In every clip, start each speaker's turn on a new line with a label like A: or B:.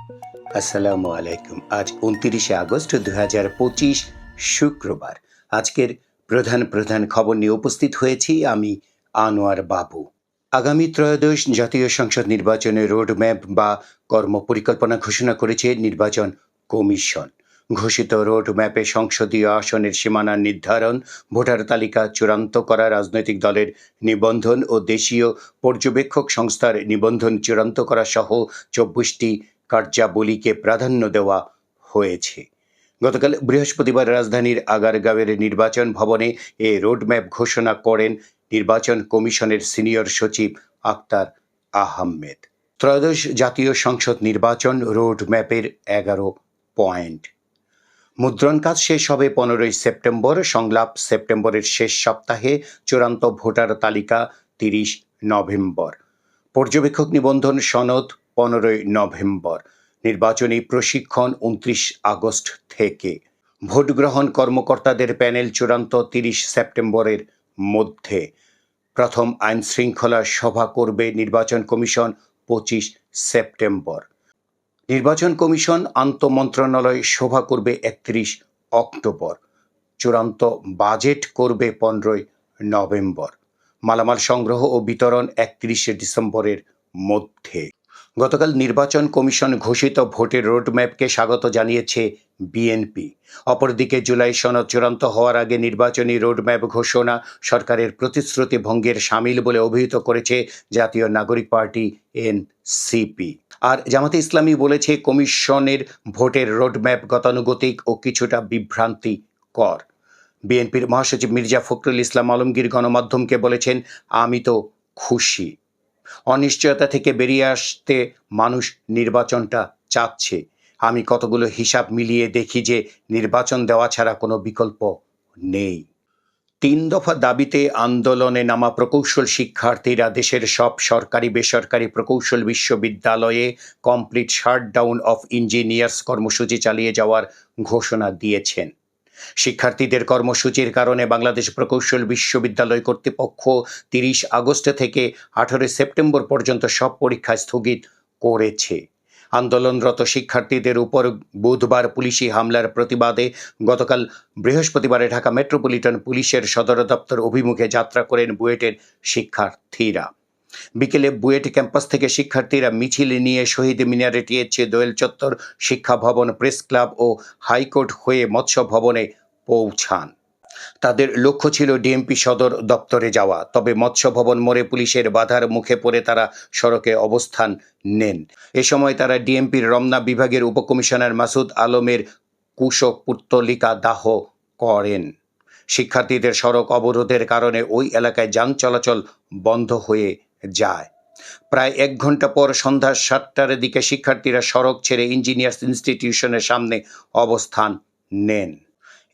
A: আসসালামু আলাইকুম। আজ ২৯শে আগস্ট ২০২৫ শুক্রবার। আজকের প্রধান প্রধান খবর নিয়ে উপস্থিত হয়েছি আমি আনোয়ার বাবু। আগামী ত্রয়োদশ জাতীয় সংসদ নির্বাচনের রোডম্যাপ বা কর্মপরিকল্পনা ঘোষণা করেছে নির্বাচন কমিশন। ঘোষিত রোডম্যাপে সংসদীয় আসনের সীমানা নির্ধারণ, ভোটার তালিকা চূড়ান্ত করা, রাজনৈতিক দলের নিবন্ধন ও দেশীয় পর্যবেক্ষক সংস্থার নিবন্ধন চূড়ান্ত করা সহ ২৪টি কার্যাবলীকে প্রাধান্য দেওয়া হয়েছে। গতকাল বৃহস্পতিবার রাজধানীর আগারগাঁওয়ের নির্বাচন ভবনে এ রোডম্যাপ ঘোষণা করেন নির্বাচন কমিশনের সিনিয়র সচিব আক্তার আহমেদ। ত্রয়োদশ জাতীয় সংসদ নির্বাচন রোডম্যাপের ১১ পয়েন্ট। মুদ্রণ কাজ শেষ হবে ১৫ই সেপ্টেম্বর, সংলাপ সেপ্টেম্বরের শেষ সপ্তাহে, চূড়ান্ত ভোটার তালিকা ৩০ নভেম্বর, পর্যবেক্ষক নিবন্ধন সনদ ১৫ই নভেম্বর, নির্বাচনী প্রশিক্ষণ ২৯ আগস্ট থেকে, ভোট গ্রহণ কর্মকর্তাদের প্যানেল চূড়ান্ত ৩০ সেপ্টেম্বরের মধ্যে, প্রথম আইন শৃঙ্খলা সভা করবে নির্বাচন কমিশন ২৫ সেপ্টেম্বর, নির্বাচন কমিশন আন্তঃমন্ত্রণালয় সভা করবে ৩১ অক্টোবর, চূড়ান্ত বাজেট করবে ১৫ই নভেম্বর, মালামাল সংগ্রহ ও বিতরণ ৩১শে ডিসেম্বরের মধ্যে। গতকাল নির্বাচন কমিশন ঘোষিত ভোটের রোডম্যাপকে স্বাগত জানিয়েছে বিএনপি। অপরদিকে জুলাই সনদ চূড়ান্ত হওয়ার আগে নির্বাচনী রোডম্যাপ ঘোষণা সরকারের প্রতিশ্রুতি ভঙ্গের শামিল বলে অভিহিত করেছে জাতীয় নাগরিক পার্টি এনসিপি। আর জামাতে ইসলামী বলেছে কমিশনের ভোটের রোডম্যাপ গতানুগতিক ও কিছুটা বিভ্রান্তিকর। বিএনপির মহাসচিব মির্জা ফখরুল ইসলাম আলমগীর গণমাধ্যমকে বলেছেন, আমি তো খুশি। অনিশ্চয়তা থেকে বেরিয়ে আসতে মানুষ নির্বাচনটা চাচ্ছে। আমি কতগুলো হিসাব মিলিয়ে দেখি যে নির্বাচন দেওয়া ছাড়া কোনো বিকল্প নেই। ৩ দফা দাবিতে আন্দোলনে নামা প্রকৌশল শিক্ষার্থীরা দেশের সব সরকারি বেসরকারি প্রকৌশল বিশ্ববিদ্যালয়ে কমপ্লিট শাটডাউন অফ ইঞ্জিনিয়ার্স কর্মসূচি চালিয়ে যাওয়ার ঘোষণা দিয়েছেন। শিক্ষার্থীদের কর্মসূচির কারণে বাংলাদেশ প্রকৌশল বিশ্ববিদ্যালয় কর্তৃপক্ষ ৩০ আগস্ট থেকে ১৮ সেপ্টেম্বর পর্যন্ত সব পরীক্ষা স্থগিত করেছে। আন্দোলনরত শিক্ষার্থীদের উপর বুধবার পুলিশি হামলার প্রতিবাদে গতকাল বৃহস্পতিবারে ঢাকা মেট্রোপলিটন পুলিশের সদর দপ্তর অভিমুখে যাত্রা করেন বুয়েটের শিক্ষার্থীরা। বিকেলে বুয়েট ক্যাম্পাস থেকে শিক্ষার্থীরা মিছিল নিয়ে শহীদ মিনারে টিএইচএ দোয়েল চত্বর, শিক্ষা ভবন, প্রেস ক্লাব ও হাইকোর্ট হয়ে মৎস্য ভবনে পৌঁছান। তাদের লক্ষ্য ছিল ডিএমপি সদর দপ্তরে যাওয়া, তবে মৎস্য ভবন মোড়ে পুলিশের বাধার মুখে পড়ে তারা সড়কে অবস্থান নেন। এ সময় তারা ডিএমপির রমনা বিভাগের উপকমিশনার মাসুদ আলমের কুশপুত্তলিকা দাহ করেন। শিক্ষার্থীদের সড়ক অবরোধের কারণে ওই এলাকায় যান চলাচল বন্ধ হয়ে যায়। প্রায় ১ ঘন্টা পর সন্ধ্যা ৭টার দিকে শিক্ষার্থীরা সড়ক ছেড়ে ইঞ্জিনিয়ার্স ইনস্টিটিউশনের সামনে অবস্থান নেন।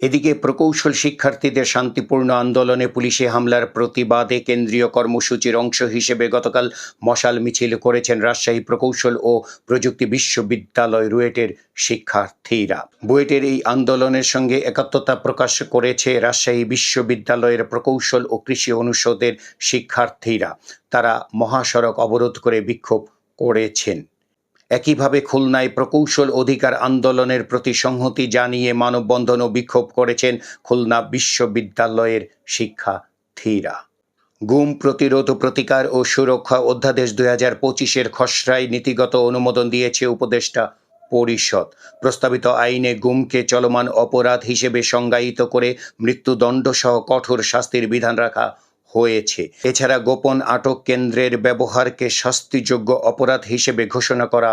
A: এদিকে প্রকৌশল শিক্ষার্থীদের শান্তিপূর্ণ আন্দোলনে পুলিশি হামলার প্রতিবাদে কেন্দ্রীয় কর্মসূচির অংশ হিসেবে গতকাল মশাল মিছিল করেছেন রাজশাহী প্রকৌশল ও প্রযুক্তি বিশ্ববিদ্যালয় রুয়েটের শিক্ষার্থীরা। বুয়েটের এই আন্দোলনের সঙ্গে একাত্মতা প্রকাশ করেছে রাজশাহী বিশ্ববিদ্যালয়ের প্রকৌশল ও কৃষি অনুষদের শিক্ষার্থীরা। তারা মহাসড়ক অবরোধ করে বিক্ষোভ করেছেন। একইভাবে খুলনায় প্রকৌশল অধিকার আন্দোলনের প্রতি সংহতি জানিয়ে মানববন্ধন ও বিক্ষোভ করেছেন খুলনা বিশ্ববিদ্যালয়ের শিক্ষার্থীরা। গুম প্রতিরোধ, প্রতিকার ও সুরক্ষা অধ্যাদেশ ২০২৫-এর খসড়ায় নীতিগত অনুমোদন দিয়েছে উপদেষ্টা পরিষদ। প্রস্তাবিত আইনে গুমকে চলমান অপরাধ হিসেবে সংজ্ঞায়িত করে মৃত্যুদণ্ড সহ কঠোর শাস্তির বিধান রাখা হয়েছে। এছাড়া গোপন আটক কেন্দ্রের ব্যবহারকে শাস্তিযোগ্য অপরাধ হিসেবে ঘোষণা করা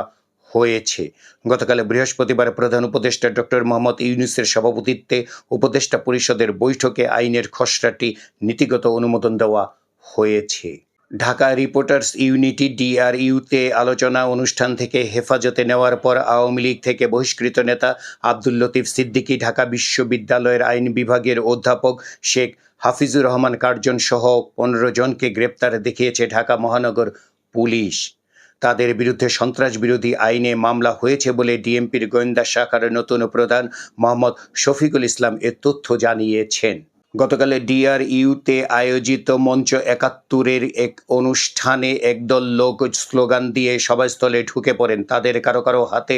A: হয়েছে। গতকাল বৃহস্পতিবার প্রধান উপদেষ্টা ডক্টর মোহাম্মদ ইউনূসের সভাপতিত্বে উপদেষ্টা পরিষদের বৈঠকে আইনের খসড়াটি নীতিগত অনুমোদন দেওয়া হয়েছে। ঢাকা রিপোর্টার্স ইউনিটি ডিআরইউতে আলোচনা অনুষ্ঠান থেকে হেফাজতে নেওয়ার পর আওয়ামী লীগ থেকে বহিষ্কৃত নেতা আব্দুল লতিফ সিদ্দিকী ঢাকা বিশ্ববিদ্যালয়ের আইন বিভাগের অধ্যাপক শেখ হাফিজুর রহমান কার্জন সহ ১৫ জনকে গ্রেপ্তার দেখিয়েছে ঢাকা মহানগর পুলিশ। তাদের বিরুদ্ধে সন্ত্রাস বিরোধী আইনে মামলা হয়েছে বলে ডিএমপির গোয়েন্দা শাখার নতুন প্রধান মোহাম্মদ শফিকুল ইসলাম এ তথ্য জানিয়েছেন। গতকাল ডিআরইউতে আয়োজিত মঞ্চ ৭১-এর এক অনুষ্ঠানে একদল লোক স্লোগান দিয়ে সভাস্থলে ঢুকে পড়েন। তাদের কারো কারো হাতে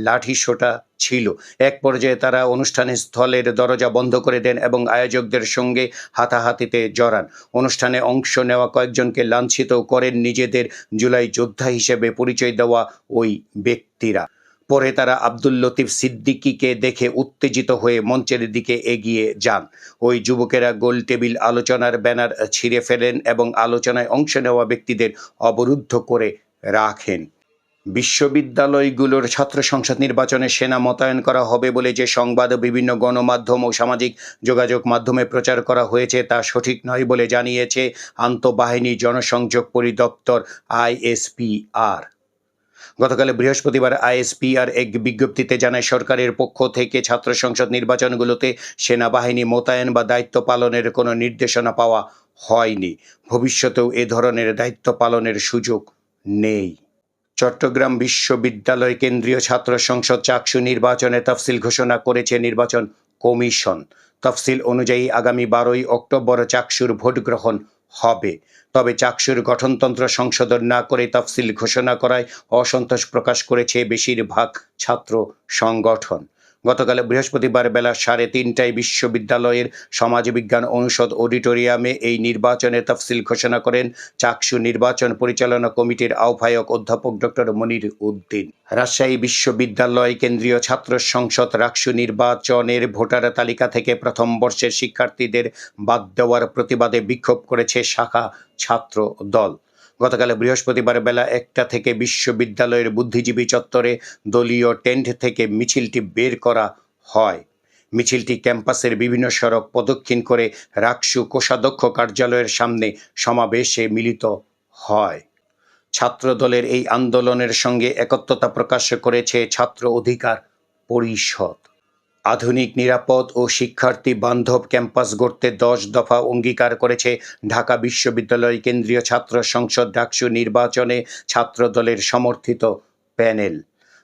A: লাঠিসোঁটা ছিল। এক পর্যায়ে তারা অনুষ্ঠানের স্থলের দরজা বন্ধ করে দেন এবং আয়োজকদের সঙ্গে হাতাহাতিতে জড়ান। অনুষ্ঠানে অংশ নেওয়া কয়েকজনকে লাঞ্ছিত করেন নিজেদের জুলাই যোদ্ধা হিসেবে পরিচয় দেওয়া ওই ব্যক্তিরা। পরে তারা আব্দুল লতিফ সিদ্দিকীকে দেখে উত্তেজিত হয়ে মঞ্চের দিকে এগিয়ে যান। ওই যুবকেরা গোল টেবিল আলোচনার ব্যানার ছিঁড়ে ফেলেন এবং আলোচনায় অংশ নেওয়া ব্যক্তিদের অবরুদ্ধ করে রাখেন। বিশ্ববিদ্যালয়গুলোর ছাত্র সংসদ নির্বাচনে সেনা মোতায়েন করা হবে বলে যে সংবাদ বিভিন্ন গণমাধ্যম ও সামাজিক যোগাযোগ মাধ্যমে প্রচার করা হয়েছে তা সঠিক নয় বলে জানিয়েছে আন্তঃবাহিনী জনসংযোগ পরিদপ্তর আইএসপিআর। গতকাল বৃহস্পতিবার আইএসপিআর এক বিজ্ঞপ্তিতে জানায়, সরকারের পক্ষ থেকে ছাত্র সংসদ নির্বাচনগুলোতে সেনাবাহিনী মোতায়েন বা দায়িত্ব পালনের কোনো নির্দেশনা পাওয়া হয়নি। ভবিষ্যতেও এ ধরনের দায়িত্ব পালনের সুযোগ নেই। চট্টগ্রাম বিশ্ববিদ্যালয় কেন্দ্রীয় ছাত্র সংসদ চাকসু নির্বাচনে তফসিল ঘোষণা করেছে নির্বাচন কমিশন। তফসিল অনুযায়ী আগামী 12ই অক্টোবর চাকসুর ভোট গ্রহণ হবে। তবে চাকসুর গঠনতন্ত্র সংশোধন না করে তফসিল ঘোষণা করায় অসন্তোষ প্রকাশ করেছে বেশিরভাগ ছাত্র সংগঠন। গতকাল বৃহস্পতিবার বেলা 3:30টায় বিশ্ববিদ্যালয়ের সমাজবিজ্ঞান অনুষদ অডিটোরিয়ামে এই নির্বাচনের তফসিল ঘোষণা করেন চাকসু নির্বাচন পরিচালনা কমিটির আহ্বায়ক অধ্যাপক ডক্টর মনির উদ্দিন। রাজশাহী বিশ্ববিদ্যালয় কেন্দ্রীয় ছাত্র সংসদ রাকসু নির্বাচনের ভোটার তালিকা থেকে প্রথম বর্ষের শিক্ষার্থীদের বাদ দেওয়ার প্রতিবাদে বিক্ষোভ করেছে শাখা ছাত্র দল। গতকাল বৃহস্পতিবার বেলা 1টা থেকে বিশ্ববিদ্যালয়ের বুদ্ধিজীবী চত্বরে দলীয় টেন্ট থেকে মিছিলটি বের করা হয়। মিছিলটি ক্যাম্পাসের বিভিন্ন সড়ক প্রদক্ষিণ করে রাকসু কোষাধ্যক্ষ কার্যালয়ের সামনে সমাবেশে মিলিত হয়। ছাত্র দলের এই আন্দোলনের সঙ্গে একত্রতা প্রকাশ করেছে ছাত্র অধিকার পরিষদ। আধুনিক, নিরাপদ ও শিক্ষার্থী বান্ধব ক্যাম্পাস গড়তে 10 দফা অঙ্গীকার করেছে ঢাকা বিশ্ববিদ্যালয় কেন্দ্রীয় ছাত্র সংসদ ডাকসু নির্বাচনে ছাত্র দলের সমর্থিত প্যানেল।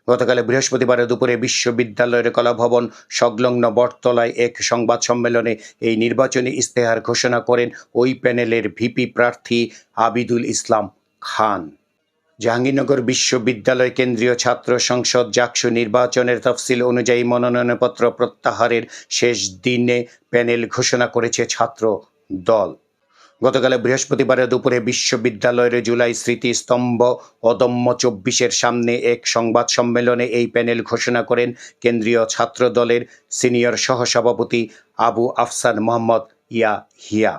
A: গতকাল বৃহস্পতিবার দুপুরে বিশ্ববিদ্যালয়ের কলাভবন সংলগ্ন বটতলায় এক সংবাদ সম্মেলনে এই নির্বাচনী ইস্তেহার ঘোষণা করেন ওই প্যানেলের ভিপি প্রার্থী আবিদুল ইসলাম খান। জাহাঙ্গীরনগর বিশ্ববিদ্যালয় কেন্দ্রীয় ছাত্র সংসদ জাকসু নির্বাচনের তফসিল অনুযায়ী মনোনয়নপত্র প্রত্যাহারের শেষ দিনে প্যানেল ঘোষণা করেছে ছাত্র দল। গতকাল বৃহস্পতিবার দুপুরে বিশ্ববিদ্যালয়ের জুলাই স্মৃতিস্তম্ভ অদম্য 24-এর সামনে এক সংবাদ সম্মেলনে এই প্যানেল ঘোষণা করেন কেন্দ্রীয় ছাত্র দলের সিনিয়র সহসভাপতি আবু আফসান মোহাম্মদ ইয়াহিয়া।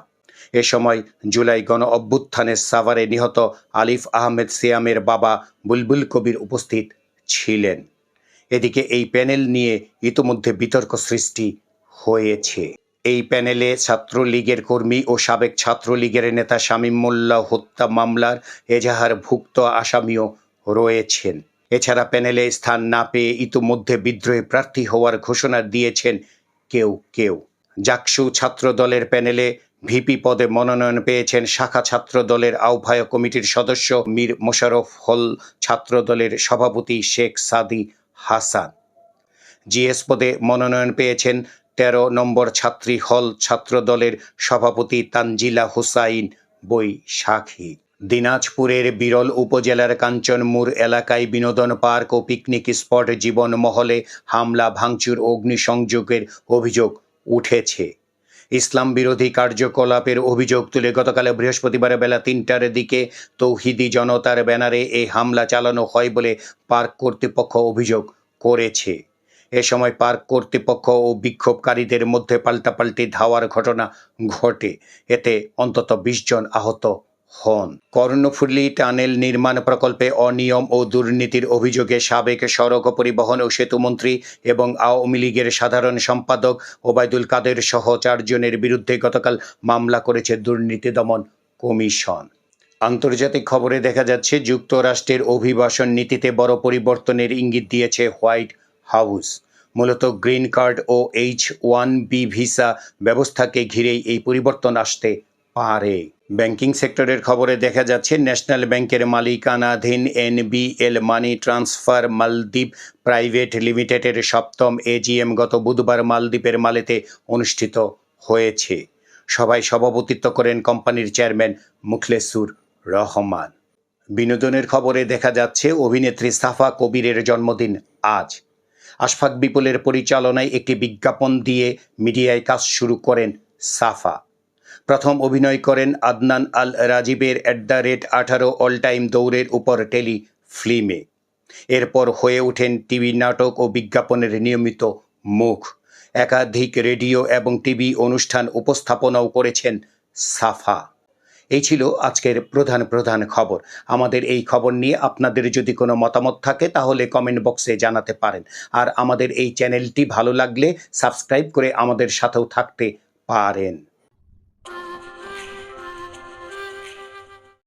A: এ সময় জুলাই গণ অভ্যুত্থানে সাভারে নিহত আলিফ আহমেদ সিয়ামের বাবা বুলবুল কবির উপস্থিত ছিলেন। এদিকে এই প্যানেল নিয়ে ইতোমধ্যে বিতর্ক সৃষ্টি হয়েছে। এই প্যানেলে ছাত্রলীগের কর্মী ও সাবেক ছাত্রলীগের নেতা শামীম মোল্লা হত্যা মামলার এজাহারভুক্ত আসামিও রয়েছেন। এছাড়া প্যানেলে স্থান না পেয়ে ইতোমধ্যে বিদ্রোহী প্রার্থী হওয়ার ঘোষণা দিয়েছেন কেউ কেউ। জাকসু ছাত্র দলের প্যানেলে ভিপি পদে মনোনয়ন পেয়েছেন শাখা ছাত্র দলের আহ্বায়ক কমিটির সদস্য মীর মোশাররফ হল, ছাত্র দলের সভাপতি শেখ সাদি হাসান। জিএস পদে মনোনয়ন পেয়েছেন 13 নম্বর ছাত্রী হল ছাত্র দলের সভাপতি তানজিলা হুসাইন বৈশাখী। দিনাজপুরের বিরল উপজেলার কাঞ্চনমুর এলাকায় বিনোদন পার্ক ও পিকনিক স্পট জীবন মহলে হামলা, ভাঙচুর ও অগ্নিসংযোগের অভিযোগ উঠেছে। ইসলাম বিরোধী কার্যকলাপের অভিযোগ তুলে গতকাল বৃহস্পতিবার বেলা 3টার দিকে তৌহিদি জনতার ব্যানারে এই হামলা চালানো হয় বলে পার্ক কর্তৃপক্ষ অভিযোগ করেছে। এ সময় পার্ক কর্তৃপক্ষ ও বিক্ষোভকারীদের মধ্যে পাল্টাপাল্টি ধাওয়ার ঘটনা ঘটে। এতে অন্তত 20 জন আহত হন। কর্ণফুলী টানেল নির্মাণ প্রকল্পে অনিয়ম ও দুর্নীতির অভিযোগে সাবেক সড়ক পরিবহন ও সেতুমন্ত্রী এবং আওয়ামী লীগের সাধারণ সম্পাদক ওবায়দুল কাদের সহ 4 জনের বিরুদ্ধে গতকাল মামলা করেছে দুর্নীতি দমন কমিশন। আন্তর্জাতিক খবরে দেখা যাচ্ছে, যুক্তরাষ্ট্রের অভিবাসন নীতিতে বড় পরিবর্তনের ইঙ্গিত দিয়েছে হোয়াইট হাউস। মূলত গ্রিন কার্ড ও H-1B ভিসা ব্যবস্থাকে ঘিরেই এই পরিবর্তন আসতে পারে। ব্যাংকিং সেক্টরের খবরে দেখা যাচ্ছে, ন্যাশনাল ব্যাংকের মালিকানাধীন NBL মানি ট্রান্সফার মালদ্বীপ প্রাইভেট লিমিটেডের 7ম AGM গত বুধবার মালদ্বীপের মালেতে অনুষ্ঠিত হয়েছে। সভায় সভাপতিত্ব করেন কোম্পানির চেয়ারম্যান মুখলেসুর রহমান। বিনোদনের খবরে দেখা যাচ্ছে অভিনেত্রী সাফা কবিরের জন্মদিন আজ। আশফাক বিপুলের পরিচালনায় একটি বিজ্ঞাপন দিয়ে মিডিয়ায় কাজ শুরু করেন সাফা। প্রথম অভিনয় করেন আদনান আল রাজীবের @18 অল টাইম দৌড়ের উপর টেলি ফিল্মে। এরপর হয়ে ওঠেন টিভি নাটক ও বিজ্ঞাপনের নিয়মিত মুখ। একাধিক রেডিও এবং টিভি অনুষ্ঠান উপস্থাপনাও করেছেন সাফা। এই ছিল আজকের প্রধান খবর। আমাদের এই খবর নিয়ে আপনাদের যদি কোনো মতামত থাকে তাহলে কমেন্ট বক্সে জানাতে পারেন। আর আমাদের এই চ্যানেলটি ভালো লাগলে সাবস্ক্রাইব করে আমাদের সাথেও থাকতে পারেন।